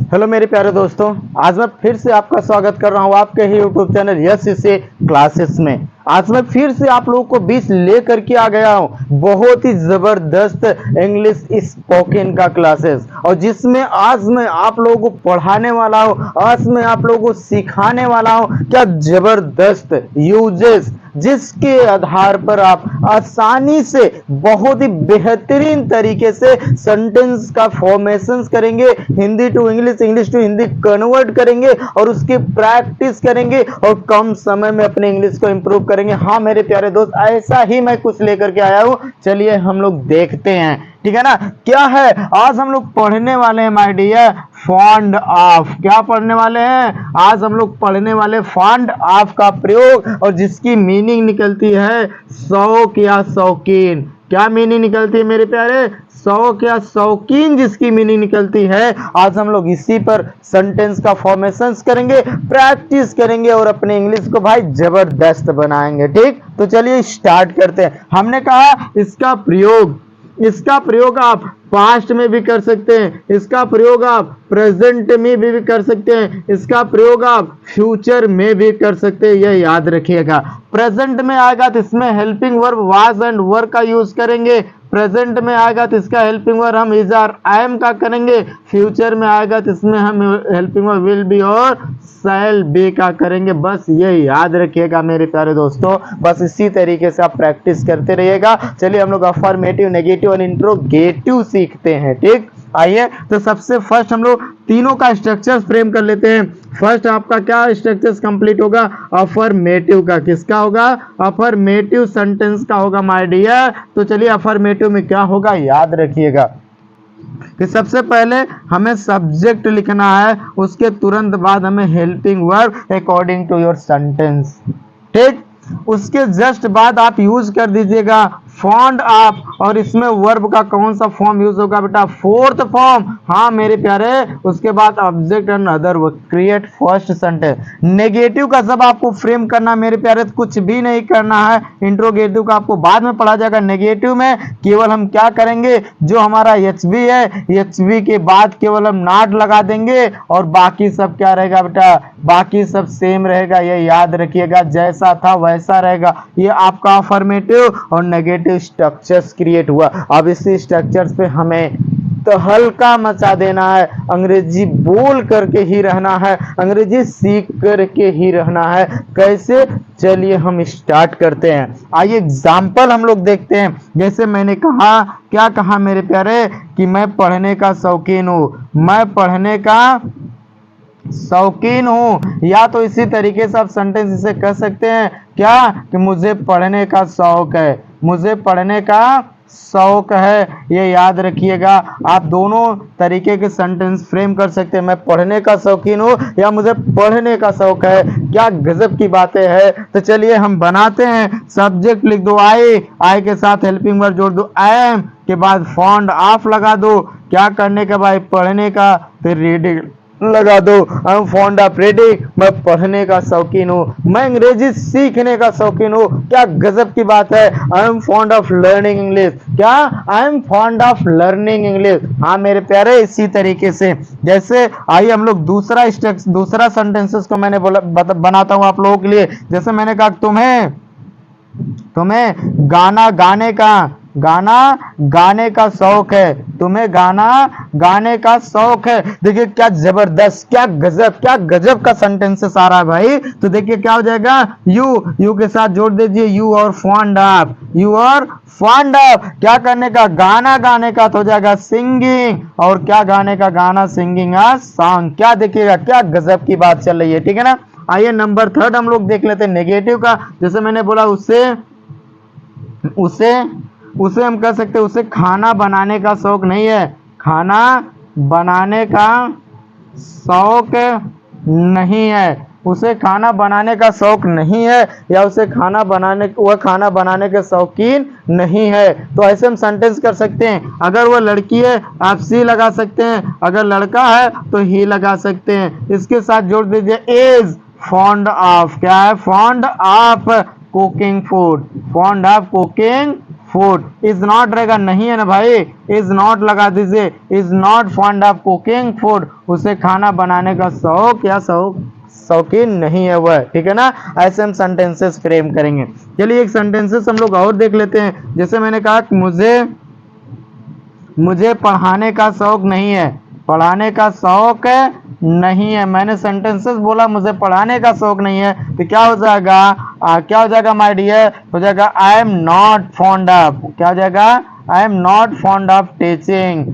Hello मेरे प्यारे दोस्तों, आज मैं फिर से आपका स्वागत कर रहा हूँ आपके ही यूट्यूब चैनल यस इसे क्लासेस में। आज मैं फिर से आप लोगों को 20 लेकर के आ गया हूँ बहुत ही जबरदस्त इंग्लिश स्पोकन का क्लासेस, और जिसमें आज मैं आप लोगों को पढ़ाने वाला हूँ, आज मैं आप लोगों को सिखाने वाला हूँ क्या जबरदस्त यूजेस, जिसके आधार पर आप आसानी से बहुत ही बेहतरीन तरीके से सेंटेंस का फॉर्मेशंस करेंगे, Hindi to English, English to Hindi convert करेंगे और उसकी प्रैक्टिस करेंगे और कम समय में अपने इंग्लिश को इंप्रूव करेंगे। हाँ मेरे प्यारे दोस्त, ऐसा ही मैं कुछ लेकर के आया हूँ। चलिए हम लोग देखते हैं, ठीक है ना। क्या है आज हम लोग पढ़ने वाले हैं माय डियर, फॉन्ड ऑफ। क्या पढ़ने वाले हैं आज हम लोग? पढ़ने वाले फॉन्ड ऑफ का प्रयोग, और जिसकी मीनिंग निकलती है शौक या शौकीन। क्या मीनिंग निकलती है मेरे प्यारे? शौक या शौकीन, जिसकी मीनिंग निकलती है। आज हम लोग इसी पर सेंटेंस का फॉर्मेशंस करेंगे, प्रैक्टिस करेंगे और अपने इंग्लिश को भाई जबरदस्त बनाएंगे। ठीक, तो चलिए स्टार्ट करते हैं। हमने कहा इसका प्रयोग आप पास्ट में भी कर सकते हैं, इसका प्रयोग आप प्रेजेंट में भी कर सकते हैं, इसका प्रयोग आप फ्यूचर में भी कर सकते हैं। यह याद रखिएगा। प्रेजेंट में आएगा तो इसमें हेल्पिंग वर्ब वाज एंड वर का यूज करेंगे। प्रेजेंट में आएगा तो इसका हेल्पिंग वर्ब हम इज आर आई एम का करेंगे। फ्यूचर में आएगा तो इसमें हम हेल्पिंग वर्ब विल बी और शैल बी का करेंगे। बस ये याद रखिएगा मेरे प्यारे दोस्तों, बस इसी तरीके से आप प्रैक्टिस करते रहिएगा। चलिए हम लोग अफर्मेटिव, नेगेटिव और इंट्रोगेटिव सीखते हैं। ठीक, आइए तो सबसे फर्स्ट हम लोग तीनों का स्ट्रक्चर फ्रेम कर लेते हैं। फर्स्ट आपका क्या स्ट्रक्चर कंप्लीट होगा? अफर्मेटिव का। किसका होगा? अफर्मेटिव सेंटेंस का होगा माय डियर। तो चलिए अफर्मेटिव में क्या होगा याद रखिएगा कि सबसे पहले हमें सब्जेक्ट लिखना है, उसके तुरंत बाद हमें helping verb according to your sentence. ठीक, उसके जस्ट बाद आप यूज कर दीजिएगा फॉन्ड ऑफ, और इसमें वर्ब का कौन सा फॉर्म यूज होगा बेटा? Fourth form. हाँ मेरे प्यारे, उसके बाद object and other verb, create first sentence. Negative का सब आपको फ्रेम करना मेरे प्यारे, कुछ भी नहीं करना है। इंट्रोगेटिव का आपको बाद में पढ़ा जाएगा। नेगेटिव में केवल हम क्या करेंगे, जो हमारा एचबी है, एचबी के बाद केवल हम नॉट लगा देंगे और बाकी सब क्या रहेगा बेटा? बाकी सब सेम रहेगा। ये याद रखिएगा, जैसा था वैसा रहेगा। ये आपका अफर्मेटिव और नेगेटिव स्ट्रक्चर्स क्रिएट हुआ। अब इसी स्ट्रक्चर्स पे हमें तो हल्का मचा देना है, अंग्रेजी बोल करके ही रहना है, अंग्रेजी सीख करके ही रहना है। कैसे? चलिए हम स्टार्ट करते हैं। आइए एग्जाम्पल हम लोग देखते हैं। जैसे मैंने कहा, क्या कहा मेरे प्यारे कि मैं पढ़ने का शौकीन हूँ, मैं पढ़ने का शौकीन हूँ। या तो इसी तरीके से आप सेंटेंस इसे कह सकते हैं क्या कि मुझे पढ़ने का शौक है, मुझे पढ़ने का शौक है। ये याद रखिएगा, आप दोनों तरीके के सेंटेंस फ्रेम कर सकते हैं। मैं पढ़ने का शौकीन हूँ या मुझे पढ़ने का शौक है। क्या गजब की बातें हैं। तो चलिए हम बनाते हैं। सब्जेक्ट लिख दो आई के साथ हेल्पिंग वर्ब जोड़ दो आई एम, के बाद फॉन्ड ऑफ लगा दो। क्या करने का भाई? पढ़ने का। फिर रीडिंग लगा दो। आई एम फॉन्ड ऑफ रीडिंग, मैं पढ़ने का शौकीन हूँ, मैं अंग्रेजी सीखने का शौकीन हूँ। क्या गजब की बात है। I am fond of learning English. क्या? I am fond of learning English. हाँ मेरे प्यारे, इसी तरीके से जैसे आइए हम लोग दूसरा सेंटेंसेस को मैंने बोला बनाता हूँ आप लोगों के लिए। जैसे मैंने कहा तुम्हें गाना गाने का शौक है, तुम्हें गाना गाने का शौक है। देखिए क्या जबरदस्त, क्या गजब का सेंटेंसेस आ रहा है भाई। तो देखिए क्या हो जाएगा, यू के साथ जोड़ दीजिए यू और फॉन्ड ऑफ, यू और फॉन्ड ऑफ। क्या करने का? गाना गाने का, तो हो जाएगा सिंगिंग। और क्या गाने का? गाना, सिंगिंग आ सॉन्ग। क्या देखिएगा, क्या गजब की बात चल रही है। ठीक है ना। आइए नंबर थर्ड हम लोग देख लेते हैं, नेगेटिव का। जैसे मैंने बोला उसे हम कह सकते हैं उसे खाना बनाने का शौक नहीं है, खाना बनाने का शौक नहीं है, उसे खाना बनाने का शौक नहीं है, या उसे वह खाना बनाने के शौकीन नहीं है। तो ऐसे हम सेंटेंस कर सकते हैं। अगर वह लड़की है आप सी लगा सकते हैं, अगर लड़का है तो ही लगा सकते हैं। इसके साथ जोड़ दीजिए इज फॉन्ड ऑफ। क्या है? Fond of cooking food, fond of cooking food. Is not रहेगा नहीं है ना भाई, इज नॉट लगा दीजिए। Is not fond of cooking food, उसे खाना बनाने का शौक या शौकीन नहीं है वह, ठीक है ना। ऐसे हम सेंटेंसेस फ्रेम करेंगे। चलिए एक सेंटेंसेस हम लोग और देख लेते हैं। जैसे मैंने कहा कि मुझे पढ़ाने का शौक नहीं है, पढ़ाने का शौक नहीं है। मैंने सेंटेंसेस बोला मुझे पढ़ाने का शौक नहीं है, तो क्या हो जाएगा, क्या हो जाएगा माय डियर, हो जाएगा I am not fond of, क्या हो जाएगा, I am not fond of teaching.